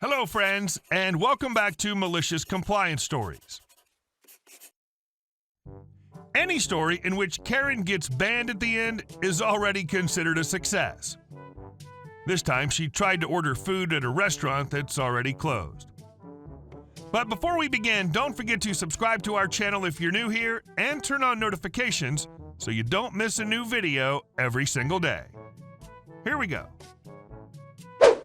Hello, friends, and welcome back to Malicious Compliance Stories. Any story in which Karen gets banned at the end is already considered a success. This time, she tried to order food at a restaurant that's already closed. But before we begin, don't forget to subscribe to our channel if you're new here and turn on notifications so you don't miss a new video every single day. Here we go.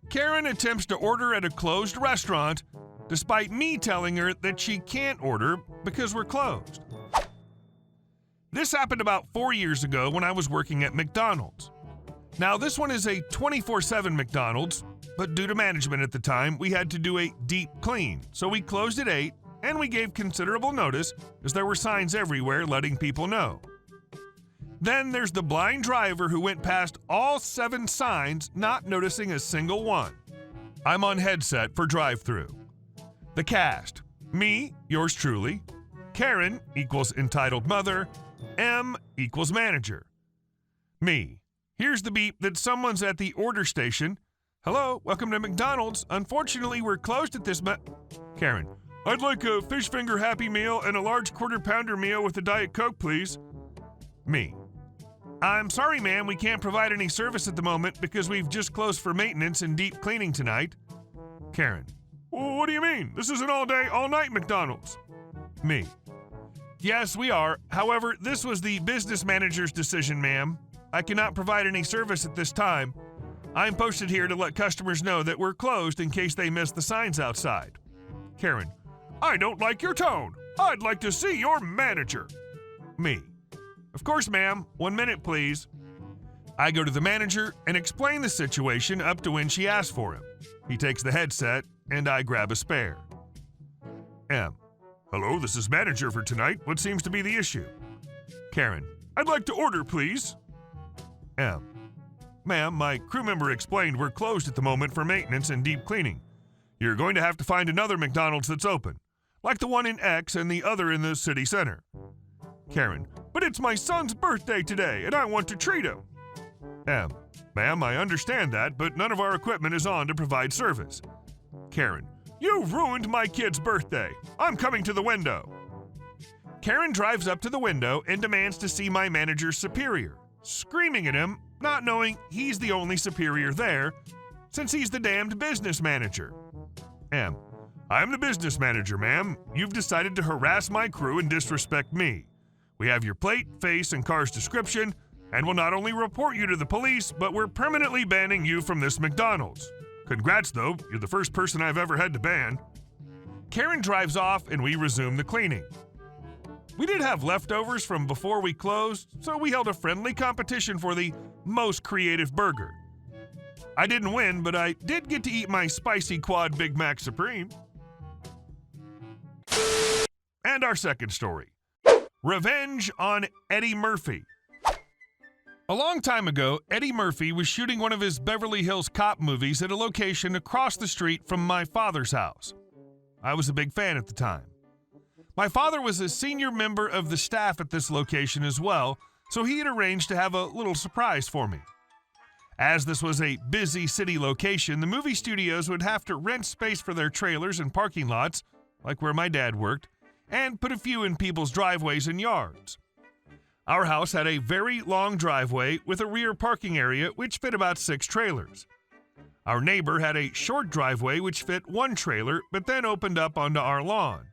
Karen attempts to order at a closed restaurant despite me telling her that she can't order because we're closed. This happened about 4 years ago when I was working at McDonald's. Now, this one is a 24/7 McDonald's, but due to management at the time, we had to do a deep clean, so we closed at 8 and we gave considerable notice as there were signs everywhere letting people know. Then there's the blind driver who went past all 7 signs, not noticing a single one. I'm on headset for drive-thru. The cast: me, yours truly; Karen equals entitled mother; M equals manager. Me: here's the beep that someone's at the order station. Hello, welcome to McDonald's. Unfortunately, we're closed at this Karen: I'd like a fish finger Happy Meal and a large quarter-pounder meal with a Diet Coke, please. Me: I'm sorry, ma'am, we can't provide any service at the moment because we've just closed for maintenance and deep cleaning tonight. Karen: well, what do you mean? This is an all-day, all-night McDonald's. Me: yes, we are. However, this was the business manager's decision, ma'am. I cannot provide any service at this time. I'm posted here to let customers know that we're closed in case they miss the signs outside. Karen: I don't like your tone. I'd like to see your manager. Me: of course, ma'am. 1 minute, please. I go to the manager and explain the situation up to when she asked for him. He takes the headset, and I grab a spare. M: hello, this is manager for tonight. What seems to be the issue? Karen: I'd like to order, please. M: ma'am, my crew member explained we're closed at the moment for maintenance and deep cleaning. You're going to have to find another McDonald's that's open, like the one in X and the other in the city center. Karen: but it's my son's birthday today, and I want to treat him. M: ma'am, I understand that, but none of our equipment is on to provide service. Karen: you've ruined my kid's birthday. I'm coming to the window. Karen drives up to the window and demands to see my manager's superior, screaming at him, not knowing he's the only superior there, since he's the damned business manager. M: I'm the business manager, ma'am. You've decided to harass my crew and disrespect me. We have your plate, face, and car's description, and will not only report you to the police, but we're permanently banning you from this McDonald's. Congrats, though. You're the first person I've ever had to ban. Karen drives off, and we resume the cleaning. We did have leftovers from before we closed, so we held a friendly competition for the most creative burger. I didn't win, but I did get to eat my spicy quad Big Mac Supreme. And our second story: revenge on Eddie Murphy. A long time ago, Eddie Murphy was shooting one of his Beverly Hills Cop movies at a location across the street from my father's house. I was a big fan at the time. My father was a senior member of the staff at this location as well, so he had arranged to have a little surprise for me. As this was a busy city location, the movie studios would have to rent space for their trailers and parking lots, like where my dad worked, and put a few in people's driveways and yards. Our house had a very long driveway with a rear parking area which fit about 6 trailers. Our neighbor had a short driveway which fit 1 trailer but then opened up onto our lawn.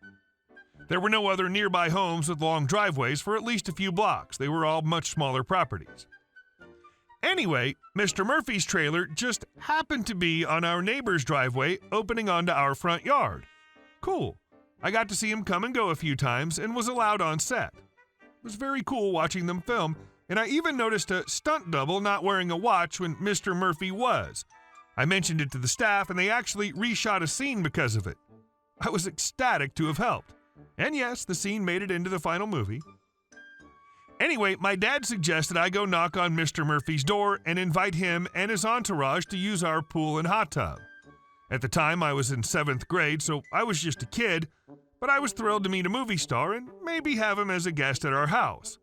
There were no other nearby homes with long driveways for at least a few blocks. They were all much smaller properties. Anyway, Mr. Murphy's trailer just happened to be on our neighbor's driveway opening onto our front yard. Cool. I got to see him come and go a few times and was allowed on set. It was very cool watching them film, and I even noticed a stunt double not wearing a watch when Mr. Murphy was. I mentioned it to the staff, and they actually reshot a scene because of it. I was ecstatic to have helped. And yes, the scene made it into the final movie. Anyway, my dad suggested I go knock on Mr. Murphy's door and invite him and his entourage to use our pool and hot tub. At the time, I was in 7th grade, so I was just a kid, but I was thrilled to meet a movie star and maybe have him as a guest at our house.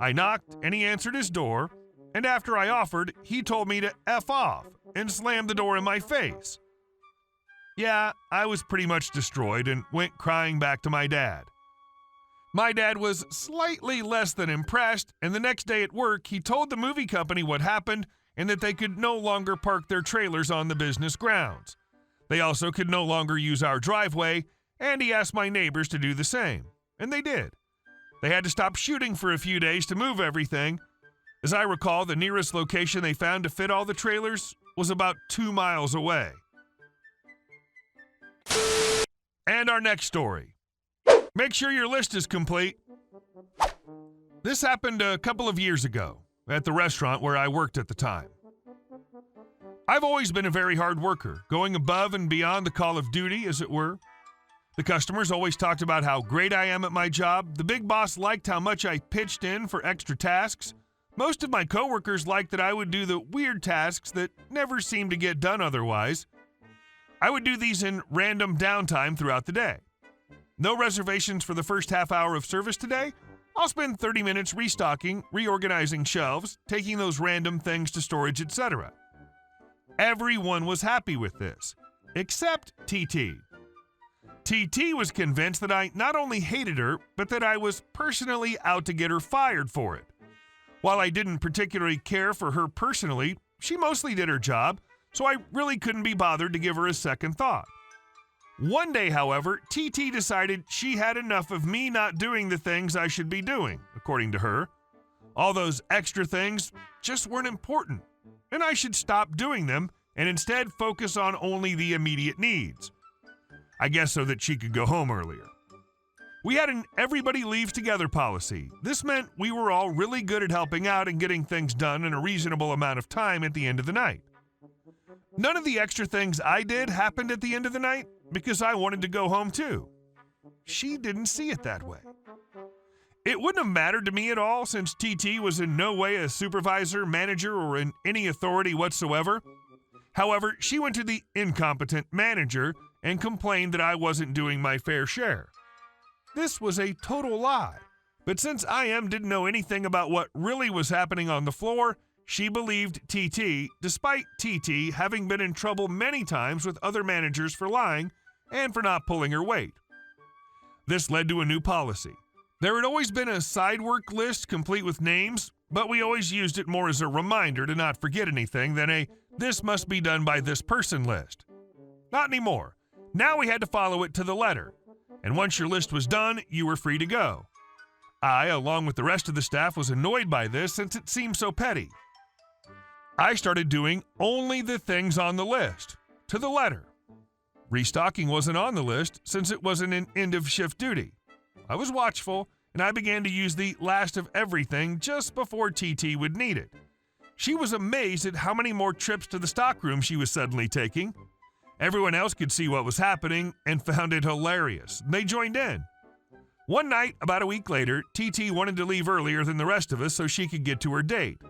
I knocked, and he answered his door, and after I offered, he told me to F off and slammed the door in my face. Yeah, I was pretty much destroyed and went crying back to my dad. My dad was slightly less than impressed, and the next day at work, he told the movie company what happened and that they could no longer park their trailers on the business grounds. They also could no longer use our driveway, and he asked my neighbors to do the same, and they did. They had to stop shooting for a few days to move everything. As I recall, the nearest location they found to fit all the trailers was about 2 miles away. And our next story. Make sure your list is complete. This happened a couple of years ago at the restaurant where I worked at the time. I've always been a very hard worker, going above and beyond the call of duty, as it were. The customers always talked about how great I am at my job. The big boss liked how much I pitched in for extra tasks. Most of my coworkers liked that I would do the weird tasks that never seemed to get done otherwise. I would do these in random downtime throughout the day. No reservations for the first half hour of service today? I'll spend 30 minutes restocking, reorganizing shelves, taking those random things to storage, etc. Everyone was happy with this, except TT. TT was convinced that I not only hated her, but that I was personally out to get her fired for it. While I didn't particularly care for her personally, she mostly did her job, so I really couldn't be bothered to give her a second thought. One day, however, TT decided she had enough of me not doing the things I should be doing, according to her. All those extra things just weren't important, and I should stop doing them and instead focus on only the immediate needs. I guess so that she could go home earlier. We had an everybody leaves together policy. This meant we were all really good at helping out and getting things done in a reasonable amount of time at the end of the night. None of the extra things I did happened at the end of the night because I wanted to go home too. She didn't see it that way. It wouldn't have mattered to me at all since TT was in no way a supervisor, manager, or in any authority whatsoever. However, she went to the incompetent manager and complained that I wasn't doing my fair share. This was a total lie, but since IM didn't know anything about what really was happening on the floor, she believed TT, despite TT having been in trouble many times with other managers for lying and for not pulling her weight. This led to a new policy. There had always been a side work list complete with names, but we always used it more as a reminder to not forget anything than a "this must be done by this person" list. Not anymore. Now we had to follow it to the letter, and once your list was done, you were free to go. I, along with the rest of the staff, was annoyed by this since it seemed so petty. I started doing only the things on the list, to the letter. Restocking wasn't on the list since it wasn't an end-of-shift duty. I was watchful, and I began to use the last of everything just before TT would need it. She was amazed at how many more trips to the stockroom she was suddenly taking. Everyone else could see what was happening and found it hilarious. They joined in. One night, about a week later, TT wanted to leave earlier than the rest of us so she could get to her date.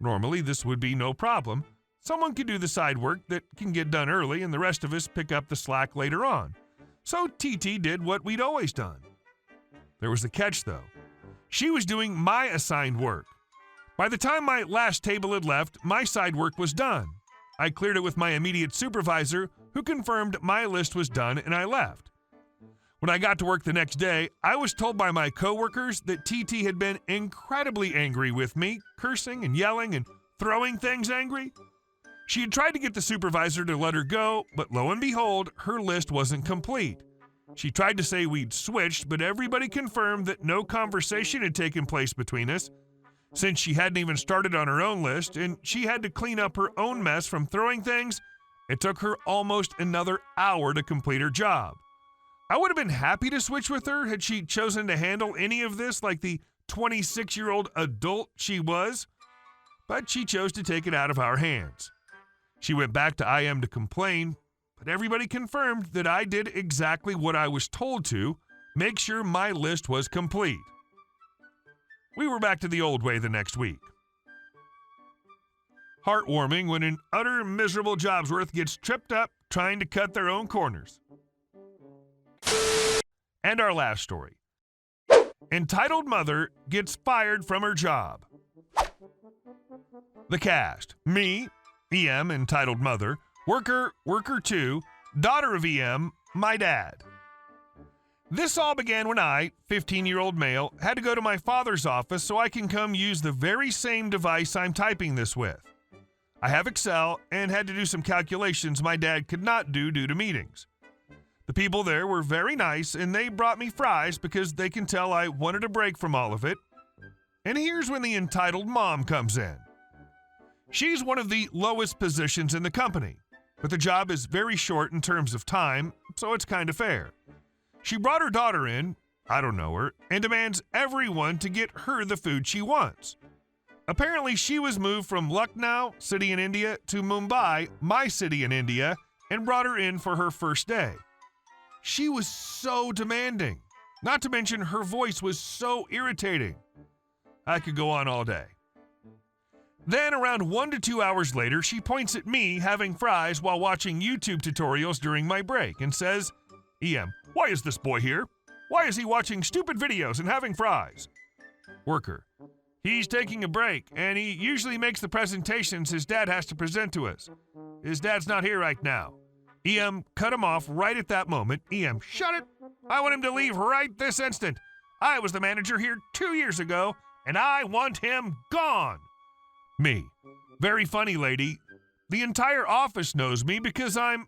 Normally, this would be no problem. Someone could do the side work that can get done early and the rest of us pick up the slack later on. So TT did what we'd always done. There was a catch, though. She was doing my assigned work. By the time my last table had left, my side work was done. I cleared it with my immediate supervisor, who confirmed my list was done, and I left. When I got to work the next day, I was told by my coworkers that TT had been incredibly angry with me, cursing and yelling and throwing things angry. She had tried to get the supervisor to let her go, but lo and behold, her list wasn't complete. She tried to say we'd switched, but everybody confirmed that no conversation had taken place between us, since she hadn't even started on her own list and she had to clean up her own mess from throwing things. It took her almost another hour to complete her job. I would have been happy to switch with her had she chosen to handle any of this like the 26-year-old adult she was, but she chose to take it out of our hands. She went back to IM to complain, but everybody confirmed that I did exactly what I was told to, make sure my list was complete. We were back to the old way the next week. Heartwarming when an utter miserable Jobsworth gets tripped up trying to cut their own corners. And our last story. Entitled mother gets fired from her job. The cast: me, EM, entitled mother, worker 2, Daughter of EM, my dad. This all began when I, 15-year-old male, had to go to my father's office so I can come use the very same device I'm typing this with. I have Excel and had to do some calculations my dad could not do due to meetings. The people there were very nice and they brought me fries because they can tell I wanted a break from all of it. And here's when the entitled mom comes in. She's one of the lowest positions in the company, but the job is very short in terms of time, so it's kind of fair. She brought her daughter in, I don't know her, and demands everyone to get her the food she wants. Apparently, she was moved from Lucknow, city in India, to Mumbai, my city in India, and brought her in for her first day. She was so demanding. Not to mention her voice was so irritating. I could go on all day. Then around 1 to 2 hours later, she points at me having fries while watching YouTube tutorials during my break and says, "EM, why is this boy here? Why is he watching stupid videos and having fries?" Worker, "He's taking a break, and he usually makes the presentations his dad has to present to us. His dad's not here right now." EM cut him off right at that moment. EM, "Shut it! I want him to leave right this instant. I was the manager here 2 years ago, and I want him gone." Me, "Very funny, lady. The entire office knows me because I'm..."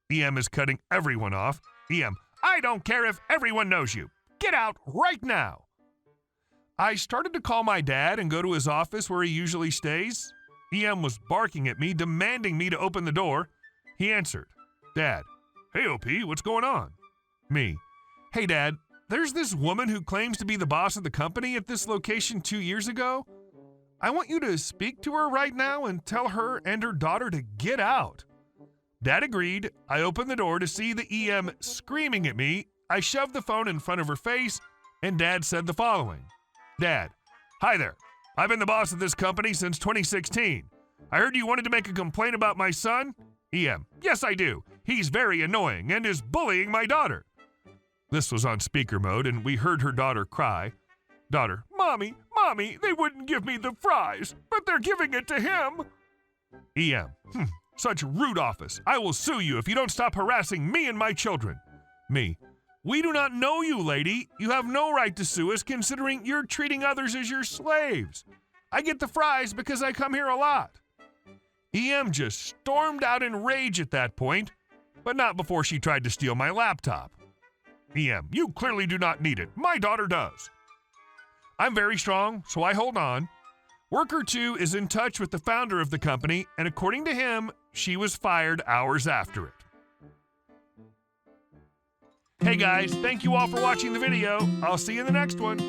EM is cutting everyone off. EM, "I don't care if everyone knows you. Get out right now." I started to call my dad and go to his office where he usually stays. EM was barking at me, demanding me to open the door. He answered, "Dad, hey OP, what's going on?" Me, "Hey Dad, there's this woman who claims to be the boss of the company at this location 2 years ago. I want you to speak to her right now and tell her and her daughter to get out." Dad agreed. I opened the door to see the EM screaming at me. I shoved the phone in front of her face, and Dad said the following. "Dad, hi there. I've been the boss of this company since 2016. I heard you wanted to make a complaint about my son?" EM, "Yes, I do. He's very annoying and is bullying my daughter." This was on speaker mode, and we heard her daughter cry. Daughter, Mommy, they wouldn't give me the fries, but they're giving it to him." EM, Such rude office. I will sue you if you don't stop harassing me and my children." Me, "We do not know you, lady. You have no right to sue us considering you're treating others as your slaves. I get the fries because I come here a lot." EM just stormed out in rage at that point, but not before she tried to steal my laptop. EM, "You clearly do not need it. My daughter does." I'm very strong, so I hold on. Worker 2 is in touch with the founder of the company, and according to him, she was fired hours after it. Hey guys, thank you all for watching the video. I'll see you in the next one.